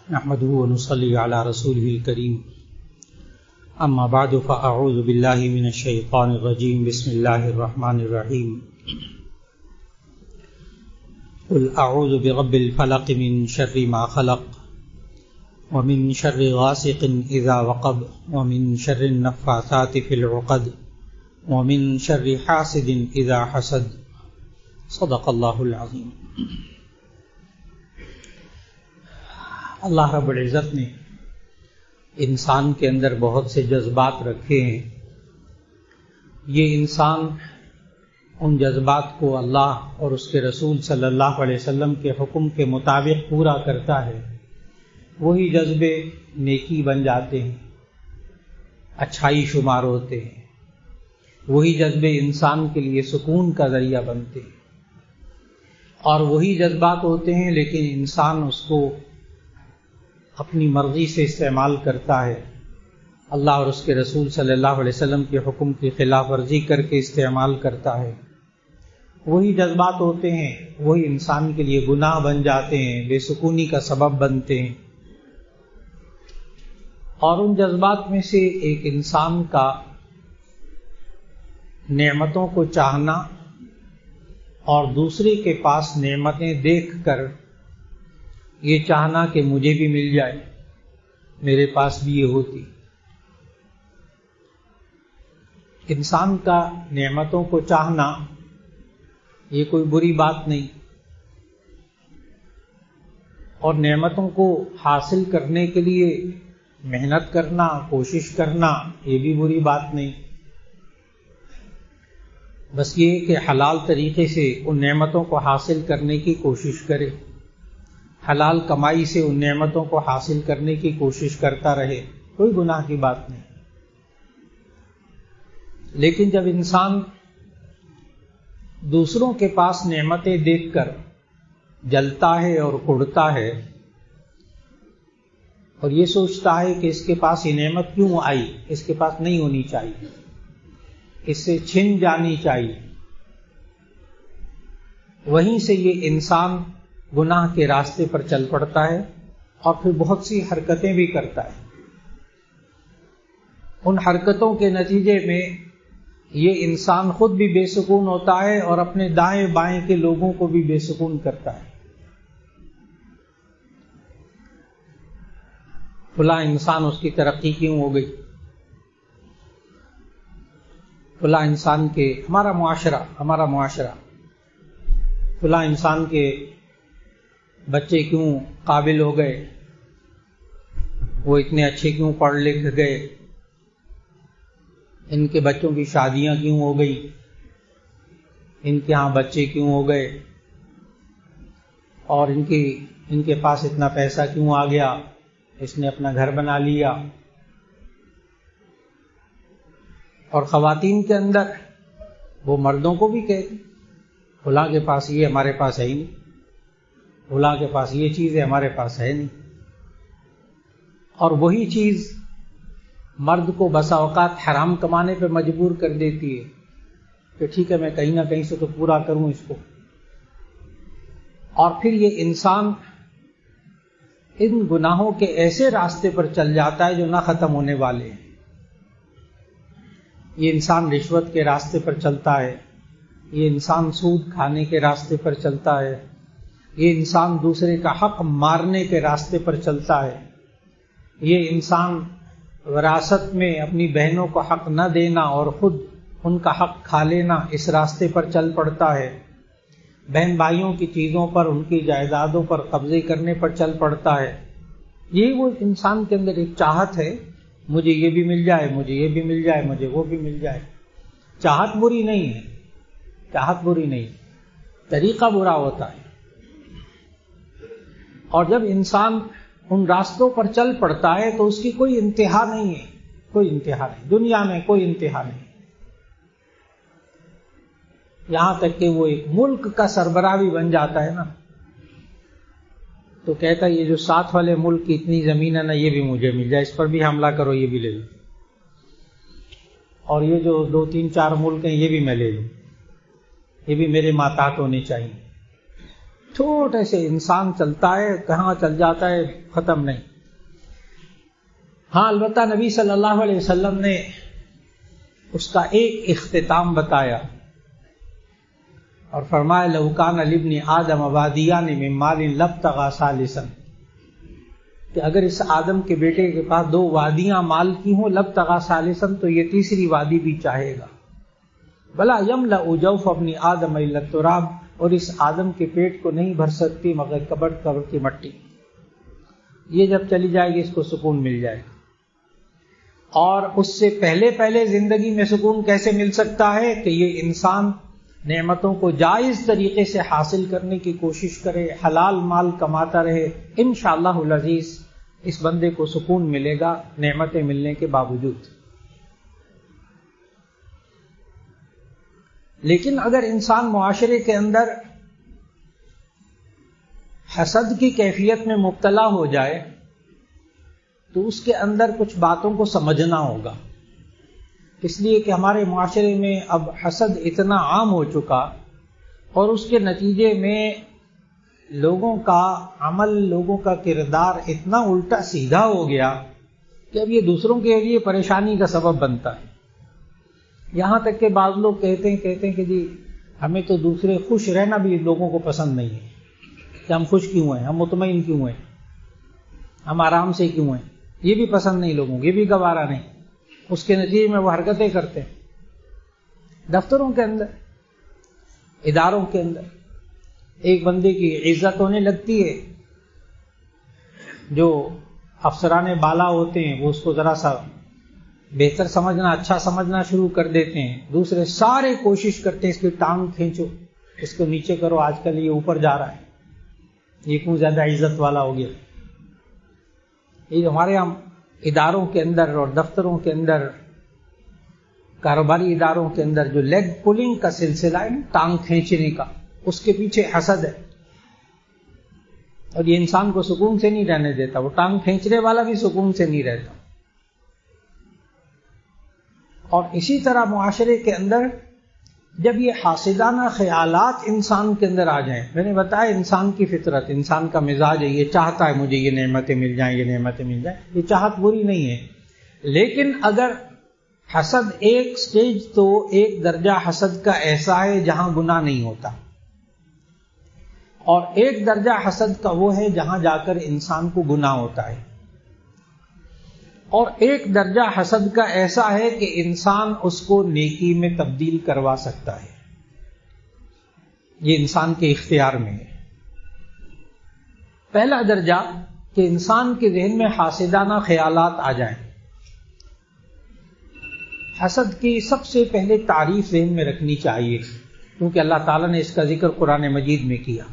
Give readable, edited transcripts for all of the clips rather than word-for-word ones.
نحمده ونصلي على رسوله الكريم اما بعد فاعوذ بالله من الشيطان الرجيم بسم الله الرحمن الرحيم قل اعوذ برب الفلق من شر ما خلق ومن شر غاسق اذا وقب ومن شر النفاثات في العقد ومن شر حاسد اذا حسد صدق اللہ العظیم۔ اللہ رب العزت نے انسان کے اندر بہت سے جذبات رکھے ہیں۔ یہ انسان ان جذبات کو اللہ اور اس کے رسول صلی اللہ علیہ وسلم کے حکم کے مطابق پورا کرتا ہے، وہی جذبے نیکی بن جاتے ہیں، اچھائی شمار ہوتے ہیں، وہی جذبے انسان کے لیے سکون کا ذریعہ بنتے ہیں، اور وہی جذبات ہوتے ہیں لیکن انسان اس کو اپنی مرضی سے استعمال کرتا ہے، اللہ اور اس کے رسول صلی اللہ علیہ وسلم کے حکم کی خلاف ورزی کر کے استعمال کرتا ہے۔ وہی جذبات ہوتے ہیں، وہی انسان کے لیے گناہ بن جاتے ہیں، بے سکونی کا سبب بنتے ہیں۔ اور ان جذبات میں سے ایک انسان کا نعمتوں کو چاہنا اور دوسرے کے پاس نعمتیں دیکھ کر یہ چاہنا کہ مجھے بھی مل جائے، میرے پاس بھی یہ ہوتی۔ انسان کا نعمتوں کو چاہنا یہ کوئی بری بات نہیں، اور نعمتوں کو حاصل کرنے کے لیے محنت کرنا، کوشش کرنا یہ بھی بری بات نہیں۔ بس یہ کہ حلال طریقے سے ان نعمتوں کو حاصل کرنے کی کوشش کرے، حلال کمائی سے ان نعمتوں کو حاصل کرنے کی کوشش کرتا رہے، کوئی گناہ کی بات نہیں۔ لیکن جب انسان دوسروں کے پاس نعمتیں دیکھ کر جلتا ہے اور کڑتا ہے اور یہ سوچتا ہے کہ اس کے پاس یہ نعمت کیوں آئی، اس کے پاس نہیں ہونی چاہیے، اس سے چھن جانی چاہیے، وہیں سے یہ انسان گناہ کے راستے پر چل پڑتا ہے اور پھر بہت سی حرکتیں بھی کرتا ہے۔ ان حرکتوں کے نتیجے میں یہ انسان خود بھی بے سکون ہوتا ہے اور اپنے دائیں بائیں کے لوگوں کو بھی بے سکون کرتا ہے۔ فلاں انسان اس کی ترقی کیوں ہو گئی، فلاں انسان کے ہمارا معاشرہ فلاں انسان کے بچے کیوں قابل ہو گئے، وہ اتنے اچھے کیوں پڑھ لکھ گئے، ان کے بچوں کی شادیاں کیوں ہو گئی، ان کے ہاں بچے کیوں ہو گئے، اور ان کے پاس اتنا پیسہ کیوں آ گیا، اس نے اپنا گھر بنا لیا۔ اور خواتین کے اندر وہ مردوں کو بھی کہتے فلاں کے پاس یہ ہمارے پاس ہے ہی نہیں، فلاں کے پاس یہ چیز ہے ہمارے پاس ہے نہیں۔ اور وہی چیز مرد کو بسا اوقات حرام کمانے پہ مجبور کر دیتی ہے کہ ٹھیک ہے میں کہیں نہ کہیں سے تو پورا کروں اس کو، اور پھر یہ انسان ان گناہوں کے ایسے راستے پر چل جاتا ہے جو نہ ختم ہونے والے ہیں۔ یہ انسان رشوت کے راستے پر چلتا ہے، یہ انسان سود کھانے کے راستے پر چلتا ہے، یہ انسان دوسرے کا حق مارنے کے راستے پر چلتا ہے، یہ انسان وراثت میں اپنی بہنوں کو حق نہ دینا اور خود ان کا حق کھا لینا اس راستے پر چل پڑتا ہے، بہن بھائیوں کی چیزوں پر، ان کی جائیدادوں پر قبضے کرنے پر چل پڑتا ہے۔ یہ وہ انسان کے اندر ایک چاہت ہے، مجھے یہ بھی مل جائے، مجھے یہ بھی مل جائے، مجھے وہ بھی مل جائے۔ چاہت بری نہیں ہے، چاہت بری نہیں، طریقہ برا ہوتا ہے۔ اور جب انسان ان راستوں پر چل پڑتا ہے تو اس کی کوئی انتہا نہیں ہے، کوئی انتہا نہیں، دنیا میں کوئی انتہا نہیں، یہاں تک کہ وہ ایک ملک کا سربراہ بھی بن جاتا ہے نا، تو کہتا ہے یہ جو ساتھ والے ملک کی اتنی زمین ہے نا یہ بھی مجھے مل جائے، اس پر بھی حملہ کرو، یہ بھی لے لو، اور یہ جو 2 3 4 ملک ہیں یہ بھی میں لے لوں، یہ بھی میرے ماتحت ہونے چاہیے۔ چھوٹے سے انسان چلتا ہے، کہاں چل جاتا ہے ختم نہیں۔ ہاں البتہ نبی صلی اللہ علیہ وسلم نے اس کا ایک اختتام بتایا اور فرمایا لو کان لابن آدم وادیان من مال لابتغى ثالثا، کہ اگر اس آدم کے بیٹے کے پاس 2 وادیاں مال کی ہوں لابتغى ثالثا، تو یہ تیسری وادی بھی چاہے گا۔ بلا یملأ جوف ابن آدم الا التراب، اور اس آدم کے پیٹ کو نہیں بھر سکتی مگر قبر کی مٹی۔ یہ جب چلی جائے گی اس کو سکون مل جائے گا۔ اور اس سے پہلے زندگی میں سکون کیسے مل سکتا ہے کہ یہ انسان نعمتوں کو جائز طریقے سے حاصل کرنے کی کوشش کرے، حلال مال کماتا رہے، انشاءاللہ العزیز اس بندے کو سکون ملے گا نعمتیں ملنے کے باوجود۔ لیکن اگر انسان معاشرے کے اندر حسد کی کیفیت میں مبتلا ہو جائے تو اس کے اندر کچھ باتوں کو سمجھنا ہوگا، اس لیے کہ ہمارے معاشرے میں اب حسد اتنا عام ہو چکا اور اس کے نتیجے میں لوگوں کا عمل، لوگوں کا کردار اتنا الٹا سیدھا ہو گیا کہ اب یہ دوسروں کے لیے پریشانی کا سبب بنتا ہے۔ یہاں تک کہ بعض لوگ کہتے ہیں کہ جی ہمیں تو دوسرے خوش رہنا بھی لوگوں کو پسند نہیں ہے، کہ ہم خوش کیوں ہیں، ہم مطمئن کیوں ہیں، ہم آرام سے کیوں ہیں، یہ بھی پسند نہیں لوگوں کو، یہ بھی گوارا نہیں۔ اس کے نتیجے میں وہ حرکتیں کرتے ہیں۔ دفتروں کے اندر، اداروں کے اندر ایک بندے کی عزت ہونے لگتی ہے، جو افسران بالا ہوتے ہیں وہ اس کو ذرا سا بہتر سمجھنا، اچھا سمجھنا شروع کر دیتے ہیں، دوسرے سارے کوشش کرتے ہیں اس کی ٹانگ کھینچو، اس کو نیچے کرو، آج کل یہ اوپر جا رہا ہے، یہ کیوں زیادہ عزت والا ہو گیا۔ یہ ہمارے یہاں اداروں کے اندر اور دفتروں کے اندر، کاروباری اداروں کے اندر جو لیگ پولنگ کا سلسلہ ہے، ٹانگ کھینچنے کا، اس کے پیچھے حسد ہے، اور یہ انسان کو سکون سے نہیں رہنے دیتا، وہ ٹانگ کھینچنے والا بھی سکون سے نہیں رہتا۔ اور اسی طرح معاشرے کے اندر جب یہ حاسدانہ خیالات انسان کے اندر آ جائیں، میں نے بتایا انسان کی فطرت، انسان کا مزاج ہے، یہ چاہتا ہے مجھے یہ نعمتیں مل جائیں، یہ نعمتیں مل جائیں، یہ چاہت بری نہیں ہے، لیکن اگر حسد ایک سٹیج، تو ایک درجہ حسد کا ایسا ہے جہاں گناہ نہیں ہوتا، اور ایک درجہ حسد کا وہ ہے جہاں جا کر انسان کو گناہ ہوتا ہے، اور ایک درجہ حسد کا ایسا ہے کہ انسان اس کو نیکی میں تبدیل کروا سکتا ہے، یہ انسان کے اختیار میں ہے۔ پہلا درجہ کہ انسان کے ذہن میں حاسدانہ خیالات آ جائیں۔ حسد کی سب سے پہلے تعریف ذہن میں رکھنی چاہیے، کیونکہ اللہ تعالیٰ نے اس کا ذکر قرآن مجید میں کیا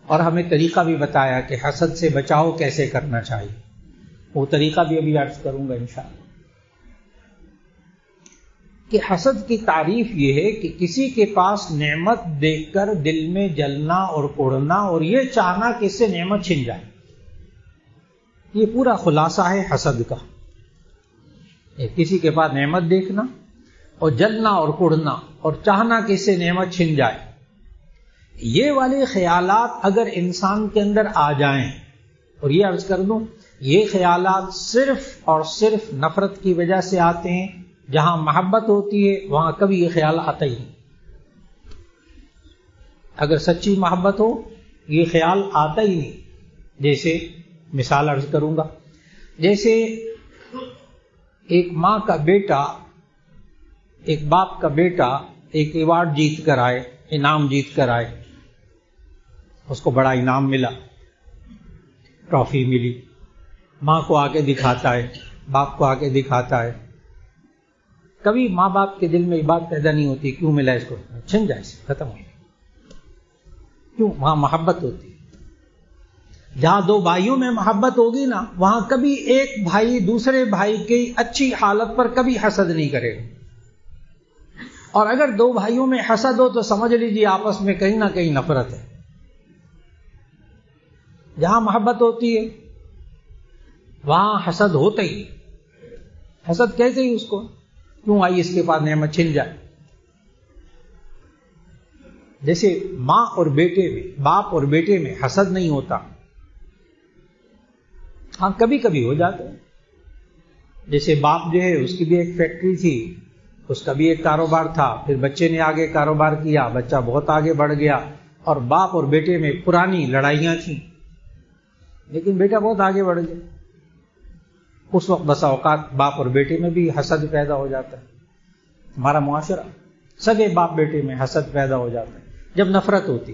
اور ہمیں طریقہ بھی بتایا کہ حسد سے بچاؤ کیسے کرنا چاہیے، وہ طریقہ بھی ابھی عرض کروں گا انشاءاللہ۔ کہ حسد کی تعریف یہ ہے کہ کسی کے پاس نعمت دیکھ کر دل میں جلنا اور کوڑنا اور یہ چاہنا کہ اس سے نعمت چھن جائے، یہ پورا خلاصہ ہے حسد کا۔ کسی کے پاس نعمت دیکھنا اور جلنا اور کوڑنا اور چاہنا کہ اس سے نعمت چھن جائے، یہ والے خیالات اگر انسان کے اندر آ جائیں، اور یہ عرض کر دوں یہ خیالات صرف اور صرف نفرت کی وجہ سے آتے ہیں، جہاں محبت ہوتی ہے وہاں کبھی یہ خیال آتا ہی نہیں۔ اگر سچی محبت ہو یہ خیال آتا ہی نہیں۔ جیسے مثال عرض کروں گا، جیسے ایک ماں کا بیٹا، ایک باپ کا بیٹا ایک ایوارڈ جیت کر آئے، انعام جیت کر آئے، اس کو بڑا انعام ملا، ٹرافی ملی، ماں کو آ کے دکھاتا ہے، باپ کو آ کے دکھاتا ہے، کبھی ماں باپ کے دل میں یہ بات پیدا نہیں ہوتی کیوں ملا اس کو، چھن جائے سے ختم ہو جائے، کیوں؟ وہاں محبت ہوتی ہے۔ جہاں دو بھائیوں میں محبت ہوگی نا، وہاں کبھی ایک بھائی دوسرے بھائی کی اچھی حالت پر کبھی حسد نہیں کرے گا، اور اگر دو بھائیوں میں حسد ہو تو سمجھ لیجیے آپس میں کہیں نہ کہیں نفرت ہے۔ جہاں محبت ہوتی ہے وہاں حسد ہوتا ہی، حسد کہتے ہی اس کو، کیوں آئی اس کے پاس نعمت چھن جائے۔ جیسے ماں اور بیٹے میں، باپ اور بیٹے میں حسد نہیں ہوتا، ہاں کبھی کبھی ہو جاتا ہے. جیسے باپ جو ہے اس کی بھی ایک فیکٹری تھی، اس کا بھی ایک کاروبار تھا، پھر بچے نے آگے کاروبار کیا، بچہ بہت آگے بڑھ گیا، اور باپ اور بیٹے میں پرانی لڑائیاں تھیں، لیکن بیٹا بہت آگے بڑھ گیا. اس وقت بسا اوقات باپ اور بیٹے میں بھی حسد پیدا ہو جاتا ہے. ہمارا معاشرہ سگے باپ بیٹے میں حسد پیدا ہو جاتا ہے جب نفرت ہوتی،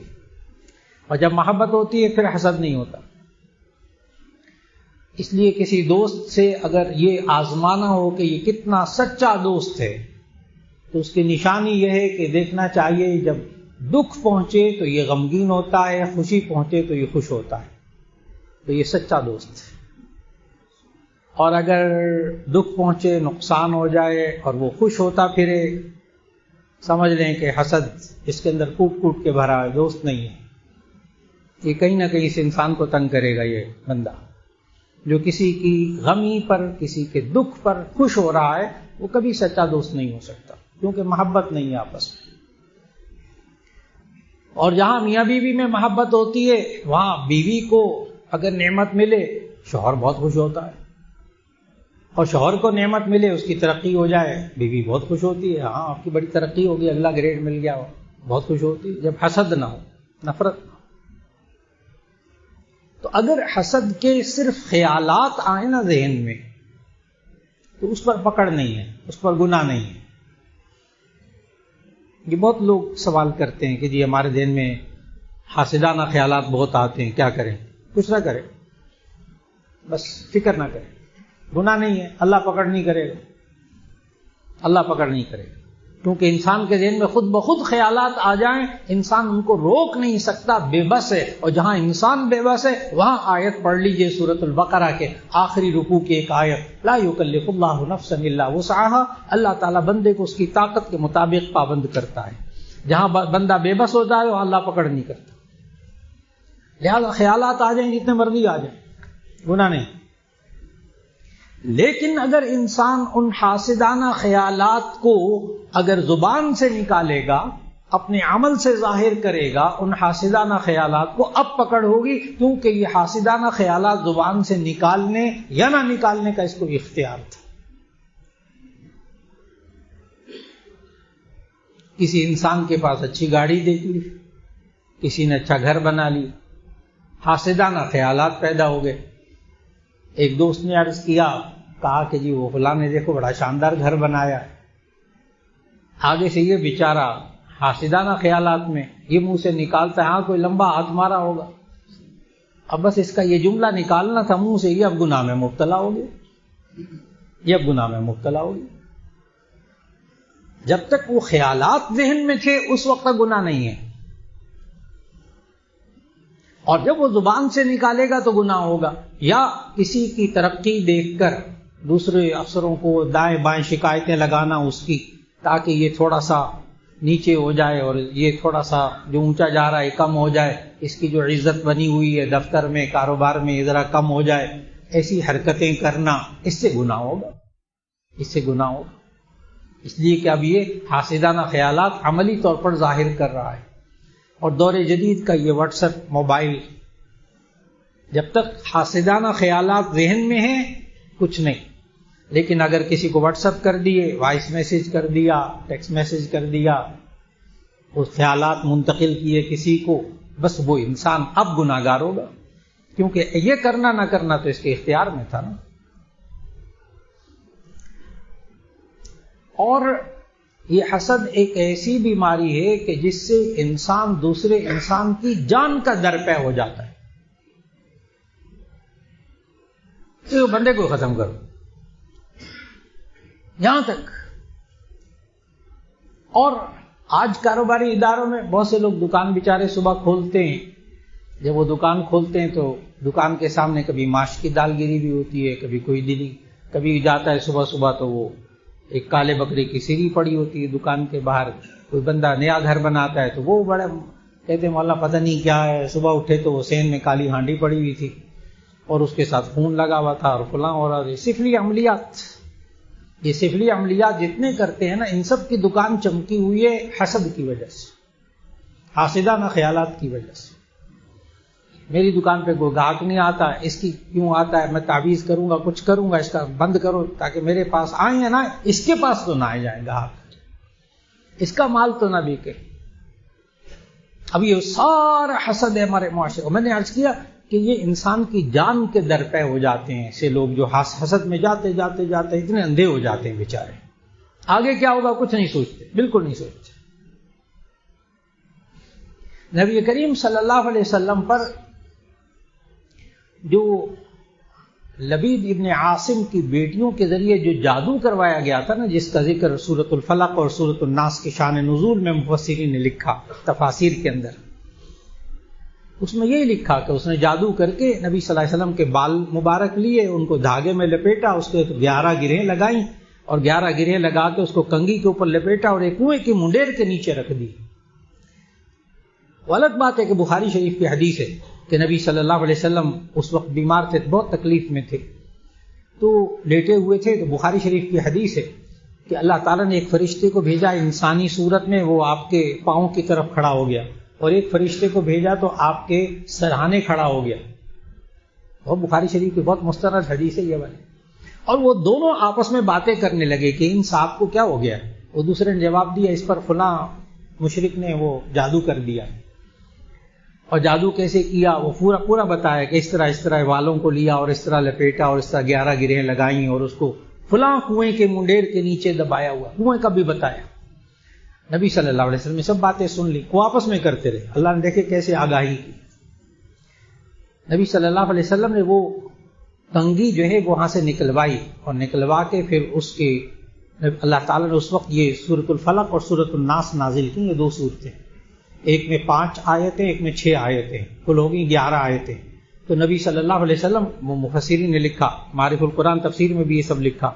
اور جب محبت ہوتی ہے پھر حسد نہیں ہوتا. اس لیے کسی دوست سے اگر یہ آزمانا ہو کہ یہ کتنا سچا دوست ہے، تو اس کی نشانی یہ ہے کہ دیکھنا چاہیے جب دکھ پہنچے تو یہ غمگین ہوتا ہے، خوشی پہنچے تو یہ خوش ہوتا ہے، تو یہ سچا دوست ہے. اور اگر دکھ پہنچے، نقصان ہو جائے اور وہ خوش ہوتا پھرے، سمجھ لیں کہ حسد اس کے اندر کوٹ کوٹ کے بھرا ہے، دوست نہیں ہے. یہ کہیں نہ کہیں اس انسان کو تنگ کرے گا. یہ بندہ جو کسی کی غمی پر، کسی کے دکھ پر خوش ہو رہا ہے، وہ کبھی سچا دوست نہیں ہو سکتا، کیونکہ محبت نہیں ہے آپس میں. اور جہاں میاں بیوی میں محبت ہوتی ہے، وہاں بیوی کو اگر نعمت ملے، شوہر بہت خوش ہوتا ہے، اور شوہر کو نعمت ملے، اس کی ترقی ہو جائے، بیوی بہت خوش ہوتی ہے. ہاں آپ کی بڑی ترقی ہوگی، اگلا گریڈ مل گیا، بہت خوش ہوتی ہے. جب حسد نہ ہو، نفرت نہ ہو. تو اگر حسد کے صرف خیالات آئیں نا ذہن میں، تو اس پر پکڑ نہیں ہے، اس پر گناہ نہیں ہے. یہ بہت لوگ سوال کرتے ہیں کہ جی ہمارے ذہن میں حاسدانہ خیالات بہت آتے ہیں، کیا کریں؟ کچھ نہ کریں، بس فکر نہ کریں، گناہ نہیں ہے، اللہ پکڑ نہیں کرے گا، اللہ پکڑ نہیں کرے گا. کیونکہ انسان کے ذہن میں خود بخود خیالات آ جائیں، انسان ان کو روک نہیں سکتا، بے بس ہے. اور جہاں انسان بے بس ہے، وہاں آیت پڑھ لیجئے سورۃ البقرہ کے آخری رکوع کی ایک آیت، لا یکلف اللہ نفسا الا وسعها. اللہ تعالیٰ بندے کو اس کی طاقت کے مطابق پابند کرتا ہے. جہاں بندہ بے بس ہو جائے وہاں اللہ پکڑ نہیں کرتا. لہذا خیالات آ جائیں جتنے مرضی آ جائیں، گناہ نہیں. لیکن اگر انسان ان حاسدانہ خیالات کو اگر زبان سے نکالے گا، اپنے عمل سے ظاہر کرے گا، ان حاسدانہ خیالات کو اب پکڑ ہوگی، کیونکہ یہ حاسدانہ خیالات زبان سے نکالنے یا نہ نکالنے کا اس کو اختیار تھا. کسی انسان کے پاس اچھی گاڑی دیکھ لی، کسی نے اچھا گھر بنا لی، حاسدانہ خیالات پیدا ہو گئے. ایک دوست نے عرض کیا، کہا کہ جی وہ فلاں نے دیکھو بڑا شاندار گھر بنایا. آگے سے یہ بیچارہ حاسدانہ خیالات میں یہ منہ سے نکالتا ہے، ہاں کوئی لمبا ہاتھ مارا ہوگا. اب بس اس کا یہ جملہ نکالنا تھا منہ سے، یہ اب گناہ میں مبتلا ہو گیا، یہ اب گناہ میں مبتلا ہو گیا. جب تک وہ خیالات ذہن میں تھے اس وقت تک گناہ نہیں ہے، اور جب وہ زبان سے نکالے گا تو گناہ ہوگا. یا کسی کی ترقی دیکھ کر دوسرے افسروں کو دائیں بائیں شکایتیں لگانا اس کی، تاکہ یہ تھوڑا سا نیچے ہو جائے اور یہ تھوڑا سا جو اونچا جا رہا ہے کم ہو جائے، اس کی جو عزت بنی ہوئی ہے دفتر میں کاروبار میں یہ ذرا کم ہو جائے. ایسی حرکتیں کرنا، اس سے گناہ ہوگا، اس سے گناہ ہوگا. اس لیے کہ اب یہ حاسدانہ خیالات عملی طور پر ظاہر کر رہا ہے. اور دور جدید کا یہ واٹس ایپ، موبائل، جب تک حاسدانہ خیالات ذہن میں ہیں کچھ نہیں، لیکن اگر کسی کو واٹس ایپ کر دیے، وائس میسج کر دیا، ٹیکسٹ میسج کر دیا، وہ خیالات منتقل کیے کسی کو، بس وہ انسان اب گناہ گار ہوگا. کیونکہ یہ کرنا نہ کرنا تو اس کے اختیار میں تھا نا. اور یہ حسد ایک ایسی بیماری ہے کہ جس سے انسان دوسرے انسان کی جان کا درپے ہو جاتا ہے. تو بندے کو ختم کرو، یہاں تک. اور آج کاروباری اداروں میں بہت سے لوگ دکان بیچارے صبح کھولتے ہیں، جب وہ دکان کھولتے ہیں تو دکان کے سامنے کبھی ماش کی دال گری بھی ہوتی ہے، کبھی کوئی دلی، کبھی جاتا ہے صبح صبح تو وہ ایک کالے بکرے کی سیری پڑی ہوتی ہے دکان کے باہر. کوئی بندہ نیا گھر بناتا ہے تو وہ بڑے کہتے ہیں مولا پتہ نہیں کیا ہے، صبح اٹھے تو وہ سین میں کالی ہانڈی پڑی ہوئی تھی اور اس کے ساتھ خون لگا ہوا تھا اور فلاں. اور سفلی عملیات، یہ سفلی عملیات جتنے کرتے ہیں نا، ان سب کی دکان چمکی ہوئی ہے حسد کی وجہ سے. حاسدانہ خیالات کی وجہ سے. میری دکان پہ کوئی گاہک نہیں آتا، اس کی کیوں آتا ہے، میں تعویذ کروں گا، کچھ کروں گا، اس کا بند کرو تاکہ میرے پاس آئیں یا نہ، اس کے پاس تو نہ آئے جائیں گاہک، اس کا مال تو نہ بکے. اب یہ سارا حسد ہے ہمارے معاشرے کو. میں نے عرض کیا کہ یہ انسان کی جان کے در پہ ہو جاتے ہیں ایسے لوگ جو حسد میں جاتے جاتے جاتے اتنے اندھے ہو جاتے ہیں بیچارے، آگے کیا ہوگا کچھ نہیں سوچتے، بالکل نہیں سوچتے. نبی کریم صلی اللہ علیہ وسلم پر جو لبید ابن عاصم کی بیٹیوں کے ذریعے جو جادو کروایا گیا تھا نا، جس کا ذکر سورۃ الفلق اور سورۃ الناس کی شان نزول میں مفسرین نے لکھا تفاسیر کے اندر، اس میں یہی لکھا کہ اس نے جادو کر کے نبی صلی اللہ علیہ وسلم کے بال مبارک لیے، ان کو دھاگے میں لپیٹا، اس کے 11 گرہیں لگائیں اور 11 گرہیں لگا کے اس کو کنگھی کے اوپر لپیٹا اور ایک کنویں کی منڈیر کے نیچے رکھ دی. غلط بات ہے کہ بخاری شریف کی حدیث ہے کہ نبی صلی اللہ علیہ وسلم اس وقت بیمار تھے، بہت تکلیف میں تھے، تو لیٹے ہوئے تھے. تو بخاری شریف کی حدیث ہے کہ اللہ تعالیٰ نے ایک فرشتے کو بھیجا انسانی صورت میں، وہ آپ کے پاؤں کی طرف کھڑا ہو گیا، اور ایک فرشتے کو بھیجا تو آپ کے سرہانے کھڑا ہو گیا. اور بخاری شریف کی بہت مستند حدیث ہے یہ والی. اور وہ دونوں آپس میں باتیں کرنے لگے کہ ان صاحب کو کیا ہو گیا. وہ دوسرے نے جواب دیا اس پر فلاں مشرک نے وہ جادو کر دیا، اور جادو کیسے کیا وہ پورا بتایا کہ اس طرح والوں کو لیا اور اس طرح لپیٹا اور اس طرح 11 گرہیں لگائیں اور اس کو فلاں کنویں کے منڈیر کے نیچے دبایا ہوا، کنویں کا بھی بتایا. نبی صلی اللہ علیہ وسلم نے سب باتیں سن لی، وہ آپس میں کرتے رہے. اللہ نے دیکھے کیسے آگاہی کی. نبی صلی اللہ علیہ وسلم نے وہ کنگھی جو ہے وہاں سے نکلوائی، اور نکلوا کے پھر اس کے اللہ تعالیٰ نے اس وقت یہ سورۃ الفلق اور سورۃ الناس نازل کی. یہ 2 سورتیں، ایک میں 5 آیتیں، ایک میں 6 آیتیں، کل ہوگی 11 آیتیں. تو نبی صلی اللہ علیہ وسلم، وہ مفسرین نے لکھا، معارف القرآن تفسیر میں بھی یہ سب لکھا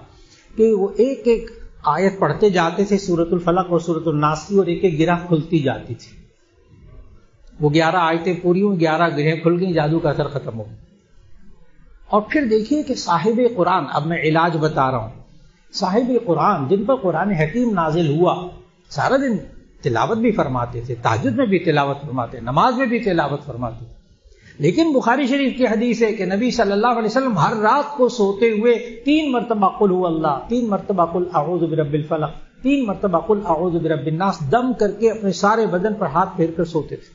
کہ وہ ایک ایک آیت پڑھتے جاتے تھے سورۃ الفلق اور سورۃ الناس کی، اور ایک ایک گرہ کھلتی جاتی تھی. وہ 11 آیتیں پوری ہوئی، 11 گرہیں کھل گئیں، جادو کا اثر ختم ہو. اور پھر دیکھیے کہ صاحب قرآن، اب میں علاج بتا رہا ہوں، صاحب قرآن جن پر قرآن حکیم نازل ہوا، سارا دن تلاوت بھی فرماتے تھے، تہجد میں بھی تلاوت فرماتے، نماز میں بھی تلاوت فرماتے. لیکن بخاری شریف کی حدیث ہے کہ نبی صلی اللہ علیہ وسلم ہر رات کو سوتے ہوئے 3 مرتبہ قل هو اللہ، 3 مرتبہ قل اعوذ برب الفلق، 3 مرتبہ قل اعوذ برب الناس دم کر کے اپنے سارے بدن پر ہاتھ پھیر کر سوتے تھے.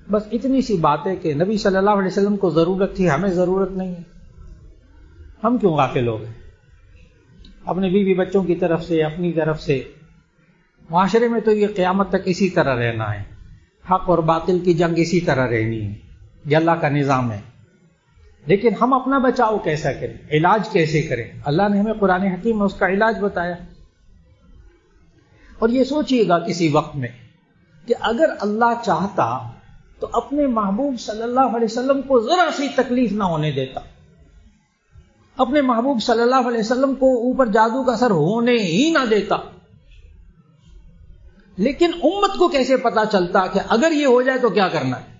بس اتنی سی بات ہے کہ نبی صلی اللہ علیہ وسلم کو ضرورت تھی، ہمیں ضرورت نہیں ہے. ہم کیوں غافل ہو گئے؟ اپنے بیوی بچوں کی طرف سے، اپنی طرف سے. معاشرے میں تو یہ قیامت تک اسی طرح رہنا ہے، حق اور باطل کی جنگ اسی طرح رہنی ہے، یہ اللہ کا نظام ہے. لیکن ہم اپنا بچاؤ کیسا کریں، علاج کیسے کریں؟ اللہ نے ہمیں قرآن حکیم میں اس کا علاج بتایا. اور یہ سوچئے گا کسی وقت میں کہ اگر اللہ چاہتا تو اپنے محبوب صلی اللہ علیہ وسلم کو ذرا سی تکلیف نہ ہونے دیتا، اپنے محبوب صلی اللہ علیہ وسلم کو اوپر جادو کا اثر ہونے ہی نہ دیتا. لیکن امت کو کیسے پتا چلتا کہ اگر یہ ہو جائے تو کیا کرنا ہے؟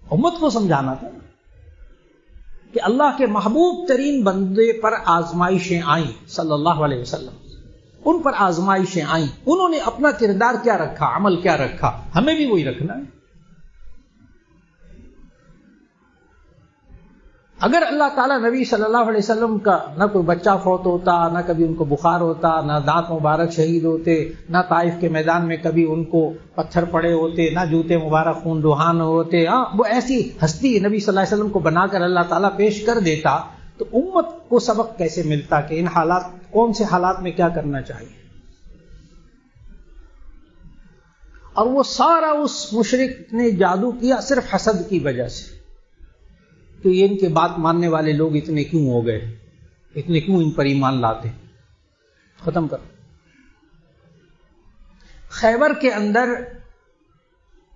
امت کو سمجھانا تھا کہ اللہ کے محبوب ترین بندے پر آزمائشیں آئیں، صلی اللہ علیہ وسلم ان پر آزمائشیں آئیں، انہوں نے اپنا کردار کیا رکھا، عمل کیا رکھا، ہمیں بھی وہی رکھنا ہے. اگر اللہ تعالیٰ نبی صلی اللہ علیہ وسلم کا نہ کوئی بچہ فوت ہوتا، نہ کبھی ان کو بخار ہوتا، نہ دانت مبارک شہید ہوتے، نہ طائف کے میدان میں کبھی ان کو پتھر پڑے ہوتے، نہ جوتے مبارک خون دہان ہوتے، وہ ایسی ہستی نبی صلی اللہ علیہ وسلم کو بنا کر اللہ تعالیٰ پیش کر دیتا تو امت کو سبق کیسے ملتا کہ ان حالات، کون سے حالات میں کیا کرنا چاہیے. اور وہ سارا اس مشرک نے جادو کیا صرف حسد کی وجہ سے کہ یہ ان کے بات ماننے والے لوگ اتنے کیوں ہو گئے، اتنے کیوں ان پر ایمان لاتے. ختم کرو. خیبر کے اندر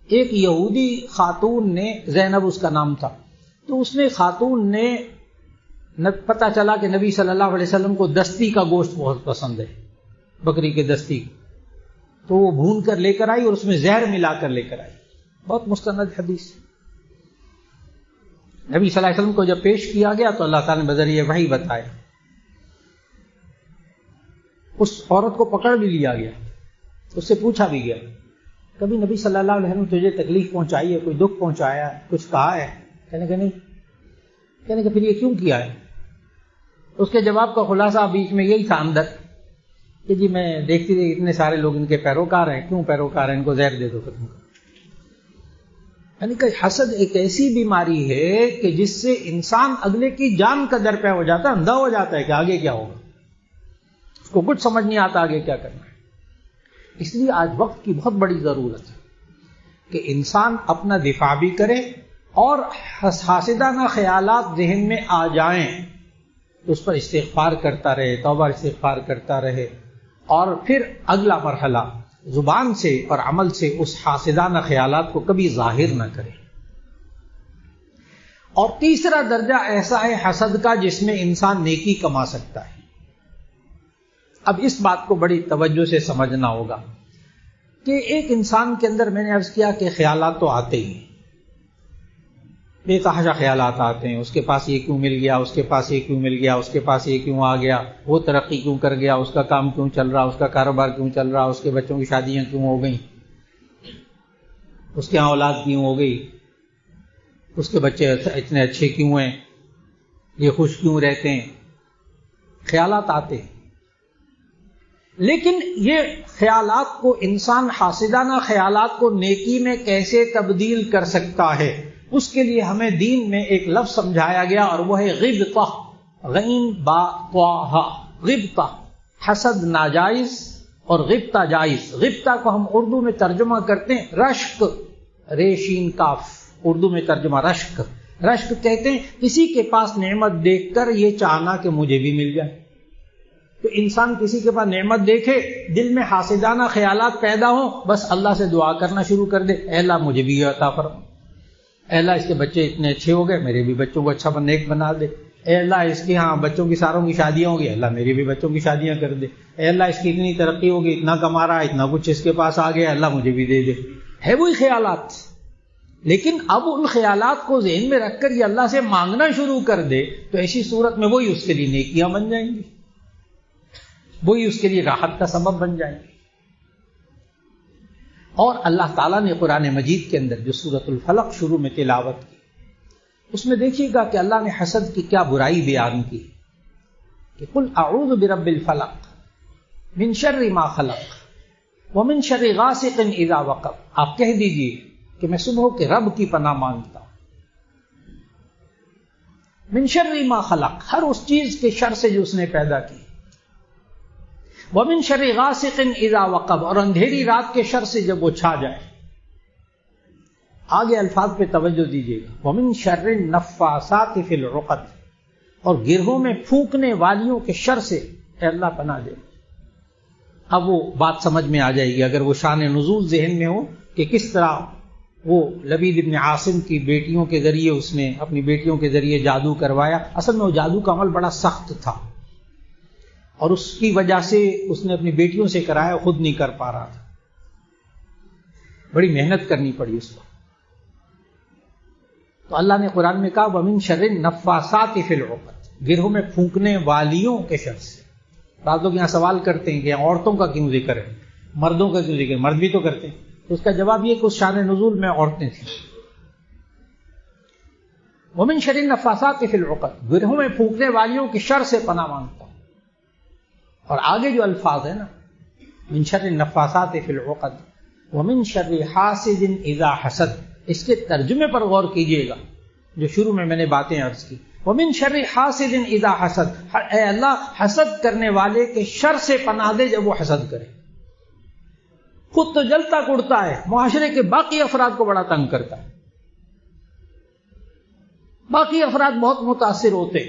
ایک یہودی خاتون نے، زینب اس کا نام تھا، تو اس نے خاتون نے پتہ چلا کہ نبی صلی اللہ علیہ وسلم کو دستی کا گوشت بہت پسند ہے، بکری کے دستی، تو وہ بھون کر لے کر آئی اور اس میں زہر ملا کر لے کر آئی. بہت مستند حدیث. نبی صلی اللہ علیہ وسلم کو جب پیش کیا گیا تو اللہ تعالیٰ نے بذریعہ وحی بتایا. اس عورت کو پکڑ بھی لیا گیا، اس سے پوچھا بھی گیا کبھی نبی صلی اللہ علیہ وسلم تجھے تکلیف پہنچائی ہے، کوئی دکھ پہنچایا ہے، کچھ کہا ہے؟ کہنے کہ نہیں. کہنے کہ پھر یہ کیوں کیا ہے؟ اس کے جواب کا خلاصہ بیچ میں یہی تھا اندر کہ جی میں دیکھتی تھی اتنے سارے لوگ ان کے پیروکار ہیں، کیوں پیروکار ہیں، ان کو زہر دے دو ختم. یعنی کہ حسد ایک ایسی بیماری ہے کہ جس سے انسان اگلے کی جان کا در پہ ہو جاتا ہے، اندھا ہو جاتا ہے کہ آگے کیا ہوگا، اس کو کچھ سمجھ نہیں آتا آگے کیا کرنا ہے. اس لیے آج وقت کی بہت بڑی ضرورت ہے کہ انسان اپنا دفاع بھی کرے، اور حاسدانہ خیالات ذہن میں آ جائیں تو اس پر استغفار کرتا رہے، توبہ استغفار کرتا رہے، اور پھر اگلا مرحلہ زبان سے اور عمل سے اس حاسدانہ خیالات کو کبھی ظاہر نہ کرے. اور تیسرا درجہ ایسا ہے حسد کا جس میں انسان نیکی کما سکتا ہے. اب اس بات کو بڑی توجہ سے سمجھنا ہوگا کہ ایک انسان کے اندر، میں نے عرض کیا کہ خیالات تو آتے ہی ہیں، بے تحاشا خیالات آتے ہیں. اس کے پاس یہ کیوں مل گیا، اس کے پاس یہ کیوں مل گیا، اس کے پاس یہ کیوں آ گیا، وہ ترقی کیوں کر گیا، اس کا کام کیوں چل رہا، اس کا کاروبار کیوں چل رہا، اس کے بچوں کی شادیاں کیوں ہو گئیں، اس کے اولاد کیوں ہو گئی، اس کے بچے اتنے اچھے کیوں ہیں، یہ خوش کیوں رہتے ہیں. خیالات آتے ہیں، لیکن یہ خیالات کو انسان حاسدانہ خیالات کو نیکی میں کیسے تبدیل کر سکتا ہے، اس کے لیے ہمیں دین میں ایک لفظ سمجھایا گیا، اور وہ ہے غبطہ، غین با طا. غبطہ حسد ناجائز اور غبطہ جائز. غبطہ کو ہم اردو میں ترجمہ کرتے ہیں رشک، ریشین کاف، اردو میں ترجمہ رشک. رشک کہتے ہیں کسی کے پاس نعمت دیکھ کر یہ چاہنا کہ مجھے بھی مل جائے. تو انسان کسی کے پاس نعمت دیکھے، دل میں حاسدانہ خیالات پیدا ہوں، بس اللہ سے دعا کرنا شروع کر دے، اے اللہ مجھے بھی یہ عطا فرما، اے اللہ اس کے بچے اتنے اچھے ہو گئے، میرے بھی بچوں کو اچھا نیک بنا دے، اے اللہ اس کی بچوں کی ساروں کی شادیاں ہوں گی، اللہ میری بھی بچوں کی شادیاں کر دے، اے اللہ اس کی اتنی ترقی ہوگی، اتنا کما رہا ہے، اتنا کچھ اس کے پاس آ گیا، اللہ مجھے بھی دے دے. ہے وہی خیالات، لیکن اب ان خیالات کو ذہن میں رکھ کر یہ اللہ سے مانگنا شروع کر دے تو ایسی صورت میں وہی اس کے لیے نیکیاں بن جائیں گی، وہی اس کے لیے راحت کا سبب بن جائیں گے. اور اللہ تعالیٰ نے قرآن مجید کے اندر جو سورۃ الفلق شروع میں تلاوت کی، اس میں دیکھیے گا کہ اللہ نے حسد کی کیا برائی بیان کی کہ قل اعوذ برب الفلق من شر ما خلق ومن شر غاسق اذا وقب. آپ کہہ دیجئے کہ میں صبح کے رب کی پناہ مانگتا ہوں، من شر ما خلق، ہر اس چیز کے شر سے جو اس نے پیدا کی، ومن شر غاسق اذا وقب، اور اندھیری رات کے شر سے جب وہ چھا جائے. آگے الفاظ پہ توجہ دیجیے گا، ومن شر النفاثات فی العقد، اور گرہوں میں پھونکنے والیوں کے شر سے اے اللہ پناہ دے. اب وہ بات سمجھ میں آ جائے گی اگر وہ شان نزول ذہن میں ہو کہ کس طرح وہ لبید ابن عاصم کی بیٹیوں کے ذریعے اس نے اپنی بیٹیوں کے ذریعے جادو کروایا. اصل میں وہ جادو کا عمل بڑا سخت تھا، اور اس کی وجہ سے اس نے اپنی بیٹیوں سے کرایا، خود نہیں کر پا رہا تھا، بڑی محنت کرنی پڑی اس کو. تو اللہ نے قرآن میں کہا وَمِن شَرِّ النَّفَّاثَاتِ فِي الْعُقَدِ، گرہوں میں پھونکنے والیوں کے شر سے. بعض لوگ یہاں سوال کرتے ہیں کہ عورتوں کا کیوں ذکر ہے، مردوں کا کیوں ذکر ہے، مرد بھی تو کرتے ہیں. تو اس کا جواب یہ کہ اس شان نزول میں عورتیں تھیں. وَمِن شَرِّ النَّفَّاثَاتِ فِي الْعُقَدِ، گرہوں میں پھونکنے والیوں کے شر سے پناہ مانگتا ہوں. اور آگے جو الفاظ ہے نا، من شر النفاثات فی العقد ومن شر حاسد اذا حسد، اس کے ترجمے پر غور کیجئے گا جو شروع میں نے باتیں عرض کی. ومن شر حاسد اذا حسد، اے اللہ حسد کرنے والے کے شر سے پناہ دے جب وہ حسد کرے. خود تو جلتا کڑتا ہے، معاشرے کے باقی افراد کو بڑا تنگ کرتا ہے، باقی افراد بہت متاثر ہوتے،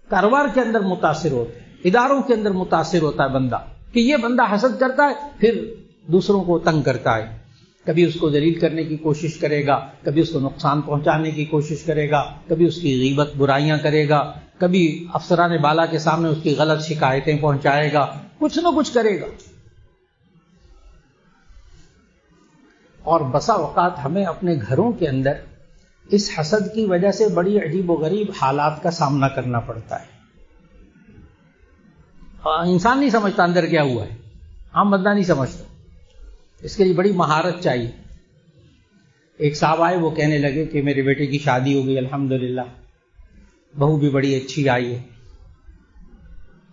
کاروبار کے اندر متاثر ہوتے، اداروں کے اندر متاثر ہوتا ہے بندہ کہ یہ بندہ حسد کرتا ہے، پھر دوسروں کو تنگ کرتا ہے، کبھی اس کو ذلیل کرنے کی کوشش کرے گا، کبھی اس کو نقصان پہنچانے کی کوشش کرے گا، کبھی اس کی غیبت برائیاں کرے گا، کبھی افسران بالا کے سامنے اس کی غلط شکایتیں پہنچائے گا، کچھ نہ کچھ کرے گا. اور بسا اوقات ہمیں اپنے گھروں کے اندر اس حسد کی وجہ سے بڑی عجیب و غریب حالات کا سامنا کرنا پڑتا ہے. انسان نہیں سمجھتا اندر کیا ہوا ہے، عام بندہ نہیں سمجھتا. اس کے لیے بڑی مہارت چاہیے. ایک صاحب آئے, وہ کہنے لگے کہ میرے بیٹے کی شادی ہو گئی الحمدللہ, بہو بھی بڑی اچھی آئی ہے,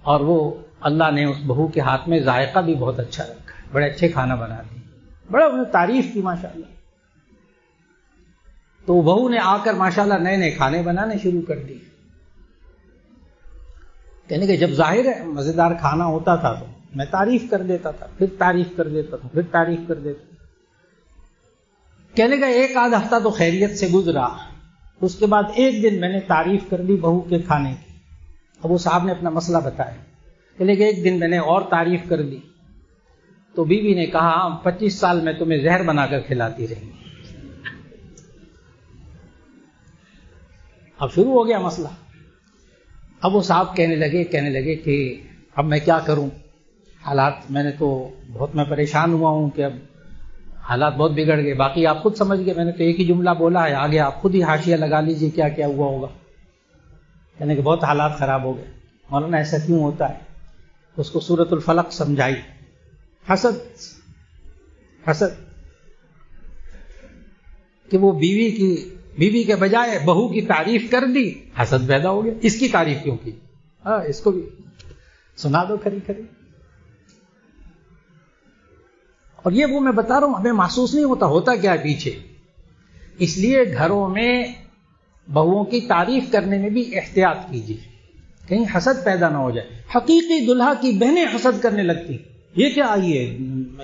اور وہ اللہ نے اس بہو کے ہاتھ میں ذائقہ بھی بہت اچھا رکھا ہے, بڑے اچھے کھانا بناتی ہیں. بڑا انہوں نے تعریف کی ماشاءاللہ. تو بہو نے آ کر ماشاءاللہ نئے نئے کھانے بنانے شروع کر دیے. کہنے کہ جب ظاہر ہے مزیدار کھانا ہوتا تھا تو میں تعریف کر دیتا تھا, پھر تعریف کر دیتا تھا, پھر تعریف کر دیتا تھا. کہنے کا ایک آدھ ہفتہ تو خیریت سے گزرا, اس کے بعد ایک دن میں نے تعریف کر دی بہو کے کھانے کی. اب وہ صاحب نے اپنا مسئلہ بتایا. کہنے کہ ایک دن میں نے اور تعریف کر دی تو بیوی نے کہا 25 سال میں تمہیں زہر بنا کر کھلاتی رہی. اب شروع ہو گیا مسئلہ. اب وہ صاحب کہنے لگے کہ اب میں کیا کروں, حالات میں نے تو بہت میں پریشان ہوا ہوں کہ اب حالات بہت بگڑ گئے. باقی آپ خود سمجھ گئے, میں نے تو ایک ہی جملہ بولا ہے, آگے آپ خود ہی حاشیہ لگا لیجئے کیا کیا ہوا ہوگا. کہنے کہ بہت حالات خراب ہو گئے. مولانا ایسا کیوں ہوتا ہے؟ اس کو سورۃ الفلق سمجھائی. حسد کہ وہ بیوی کے بجائے بہو کی تعریف کر دی, حسد پیدا ہو گیا. اس کی تعریف کیوں کی؟ اس کو بھی سنا دو کھری کھری. اور یہ وہ میں بتا رہا ہوں, ہمیں محسوس نہیں ہوتا کیا ہے پیچھے. اس لیے گھروں میں بہوؤں کی تعریف کرنے میں بھی احتیاط کیجیے, کہیں حسد پیدا نہ ہو جائے. حقیقی دلہا کی بہنیں حسد کرنے لگتی, یہ کیا آئی ہے,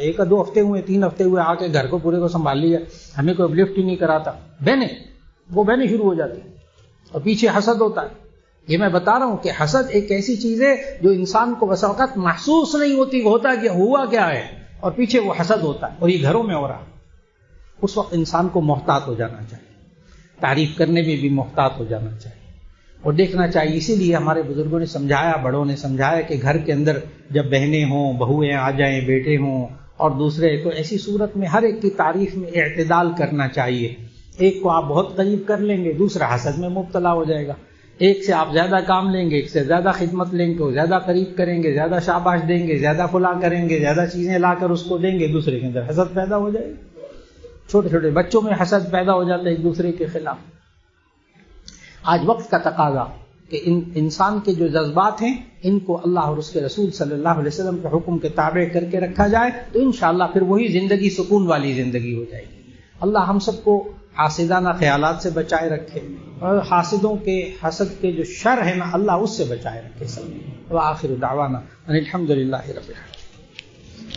1-2 ہفتے ہوئے 3 ہفتے ہوئے آ کے گھر کو پورے کو سنبھال لیا, ہمیں کوئی اپلفٹ ہی نہیں کراتا. بہنیں شروع ہو جاتی اور پیچھے حسد ہوتا ہے. یہ میں بتا رہا ہوں کہ حسد ایک ایسی چیز ہے جو انسان کو بس اوقات محسوس نہیں ہوتی, ہوتا کہ ہوا کیا ہے, اور پیچھے وہ حسد ہوتا ہے, اور یہ گھروں میں ہو رہا. اس وقت انسان کو محتاط ہو جانا چاہیے, تعریف کرنے میں بھی محتاط ہو جانا چاہیے اور دیکھنا چاہیے. اسی لیے ہمارے بزرگوں نے سمجھایا, بڑوں نے سمجھایا کہ گھر کے اندر جب بہنیں ہوں, بہویں آ جائیں, بیٹے ہوں اور دوسرے, تو ایسی صورت میں ہر ایک کی تعریف میں اعتدال کرنا چاہیے. ایک کو آپ بہت قریب کر لیں گے, دوسرا حسد میں مبتلا ہو جائے گا. ایک سے آپ زیادہ کام لیں گے, ایک سے زیادہ خدمت لیں گے, وہ زیادہ قریب کریں گے, زیادہ شاباش دیں گے, زیادہ فلاں کریں گے, زیادہ چیزیں لا کر اس کو دیں گے, دوسرے کے اندر حسد پیدا ہو جائے گا. چھوٹے چھوٹے بچوں میں حسد پیدا ہو جاتا ہے ایک دوسرے کے خلاف. آج وقت کا تقاضا کہ انسان کے جو جذبات ہیں ان کو اللہ اور اس کے رسول صلی اللہ علیہ وسلم کے حکم کے تابع کر کے رکھا جائے تو انشاءاللہ پھر وہی زندگی سکون والی زندگی ہو جائے گی. اللہ ہم سب کو حاسدانہ خیالات سے بچائے رکھے, اور حاسدوں کے حسد کے جو شر ہے نا, اللہ اس سے بچائے رکھے. وآخر دعوانا ان الحمد للہ رب العالمین.